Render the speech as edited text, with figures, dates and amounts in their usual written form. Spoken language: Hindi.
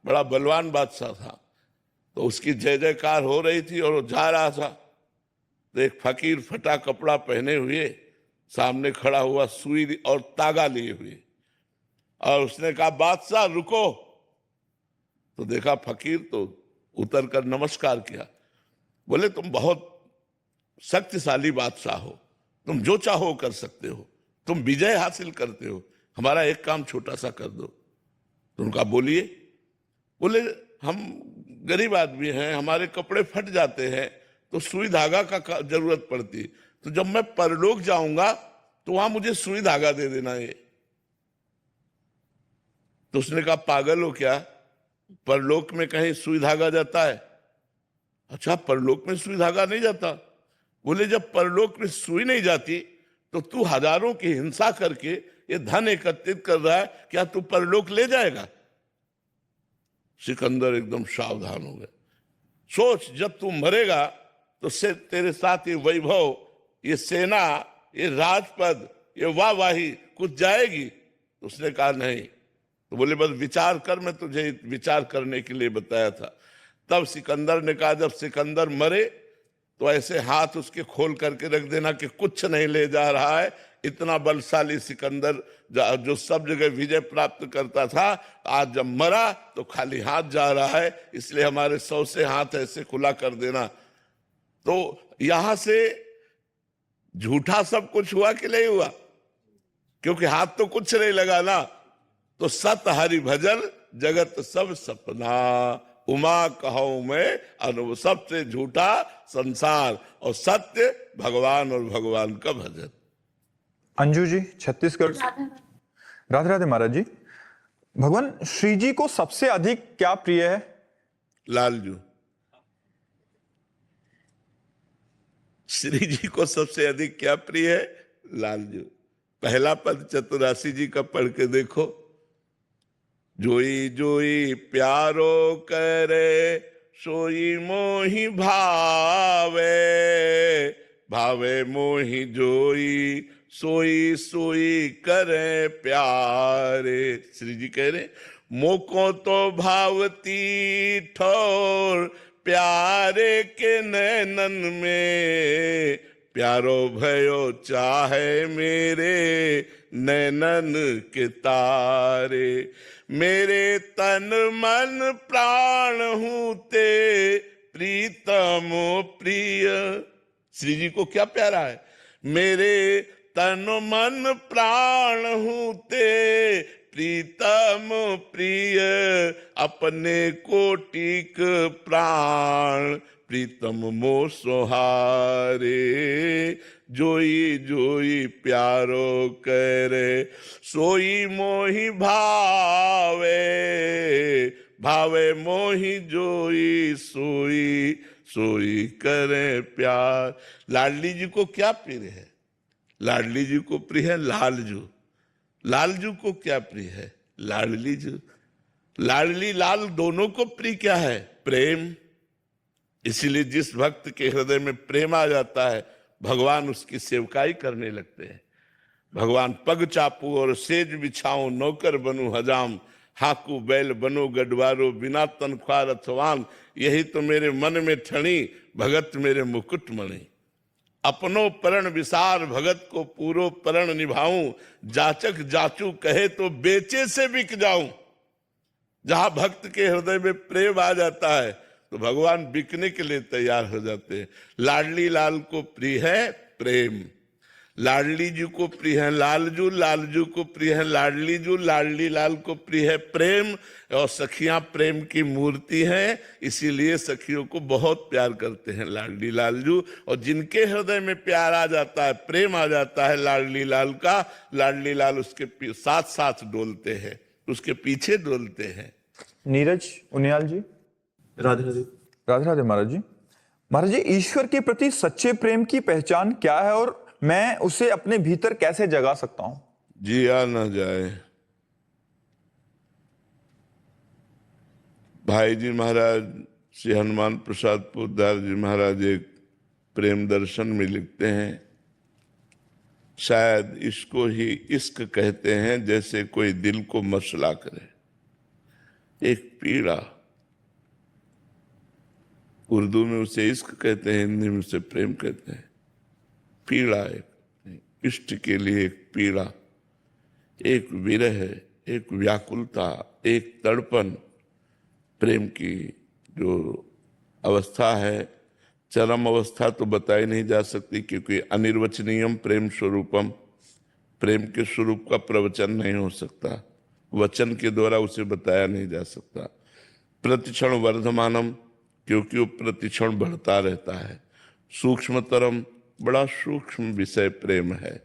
बड़ा बलवान बादशाह था। तो उसकी जय जयकार हो रही थी और वो जा रहा था, तो एक फकीर फटा कपड़ा पहने हुए सामने खड़ा हुआ, सुई और तागा लिए हुए, और उसने कहा बादशाह रुको। तो देखा फकीर, तो उतर कर नमस्कार किया। बोले तुम बहुत शक्तिशाली बादशाह हो, तुम जो चाहो कर सकते हो, तुम विजय हासिल करते हो, हमारा एक काम छोटा सा कर दो। तो उनका बोलिए। बोले हम गरीब आदमी हैं, हमारे कपड़े फट जाते हैं, तो सुई धागा का जरूरत पड़ती, तो जब मैं परलोक जाऊंगा तो वहां मुझे सुई धागा दे देना ये। तो उसने कहा पागल हो क्या, परलोक में कहीं सुई धागा जाता है? अच्छा, परलोक में सुई धागा नहीं जाता? बोले जब परलोक में सुई नहीं जाती तो तू हजारों की हिंसा करके ये धन एकत्रित कर रहा है, क्या तू परलोक ले जाएगा? सिकंदर एकदम सावधान हो गया। सोच, जब तू मरेगा तो से तेरे साथ ये वैभव, ये सेना, ये राजपद, ये वाहवाही कुछ जाएगी? तो उसने कहा नहीं। तो बोले बस विचार कर, मैं तुझे विचार करने के लिए बताया था। तब सिकंदर ने कहा जब सिकंदर मरे तो ऐसे हाथ उसके खोल करके रख देना कि कुछ नहीं ले जा रहा है। इतना बलशाली सिकंदर जो सब जगह विजय प्राप्त करता था, आज जब मरा तो खाली हाथ जा रहा है, इसलिए हमारे 100 से हाथ ऐसे खुला कर देना। तो यहां से झूठा सब कुछ हुआ कि नहीं हुआ? क्योंकि हाथ तो कुछ नहीं लगा ना। तो सत हरि भजन जगत सब सपना, उमा कहूं मैं अनुभव, सबसे झूठा संसार और सत्य भगवान और भगवान का भजन। अंजू जी छत्तीसगढ़। राधे राधे महाराज जी। भगवान श्री जी को सबसे अधिक क्या प्रिय है? लालजू। श्री जी को सबसे अधिक क्या प्रिय है? लालजू। पहला पद चतुरासी जी का पढ़ के देखो। जोई जोई प्यारो करे, सोई मोहि भावे, भावे मोहि जोई, सोई सोई करे प्यारे। श्री जी कह रहे मोको तो भावती ठोर, प्यारे के नैनन में, प्यारो भयो चाहे मेरे नैनन के तारे। मेरे तन मन प्राण हूं ते प्रीतम प्रिय। श्री जी को क्या प्यारा है? मेरे तन मन प्राण हूं ते प्रीतम प्रिय, अपने कोटिक प्राण प्रीतम मो सोहारे। जोई जोई प्यारो करे, सोई मोहि भावे, भावे मोहि जोई, सोई सोई करे प्यार। लाडली जी को क्या प्रिय है? लाडली जी को प्रिय है लालजू। लालजू को क्या प्रिय है? लाडली जू। लाडली लाल दोनों को प्रिय क्या है? प्रेम। इसीलिए जिस भक्त के हृदय में प्रेम आ जाता है, भगवान उसकी सेवकाई करने लगते हैं। भगवान पग चापू और सेज बिछाऊं, नौकर बनू हजाम, हाकू बैल बनो गडवारो, बिना तनख्वाह रथवान, यही तो मेरे मन में ठणी, भगत मेरे मुकुट मणि। अपनो परण विसार, भगत को पूरो परण निभाऊं, जाचक जाचू कहे तो बेचे से बिक जाऊं। जहां भक्त के हृदय में प्रेम आ जाता है तो भगवान बिकने के लिए तैयार हो जाते हैं। लाडली लाल को प्रिय है प्रेम, लाडली जी को प्रिय है लालजू, लालजू को प्रिय है लाडली जू, लाडली लाल को प्रिय है प्रेम। और सखियां प्रेम की मूर्ति हैं, इसीलिए सखियों को बहुत प्यार करते हैं लाडली लालजू। और जिनके हृदय में प्यार आ जाता है, प्रेम आ जाता है लाडली लाल का, लाडली लाल उसके साथ साथ डोलते हैं, उसके पीछे डोलते हैं। नीरज उनियाल जी। राधे राधे। राधे राधे महाराज जी। महाराज जी, ईश्वर के प्रति सच्चे प्रेम की पहचान क्या है और मैं उसे अपने भीतर कैसे जगा सकता हूं? जिया न जाए। भाई जी महाराज श्री हनुमान प्रसाद पोद्दार जी महाराज एक प्रेम दर्शन में लिखते हैं, शायद इसको ही इश्क कहते हैं, जैसे कोई दिल को मसला करे। एक पीड़ा, उर्दू में उसे इश्क कहते हैं, हिंदी में उसे प्रेम कहते हैं। पीड़ा, एक इष्ट के लिए एक पीड़ा, एक विरह, एक व्याकुलता, एक तड़पन। प्रेम की जो अवस्था है, चरम अवस्था तो बताई नहीं जा सकती, क्योंकि अनिर्वचनीयम प्रेम स्वरूपम, प्रेम के स्वरूप का प्रवचन नहीं हो सकता, वचन के द्वारा उसे बताया नहीं जा सकता। प्रतिक्षण वर्धमानम, क्योंकि वो प्रतिक्षण बढ़ता रहता है। सूक्ष्मतरम, बड़ा सूक्ष्म विषय प्रेम है।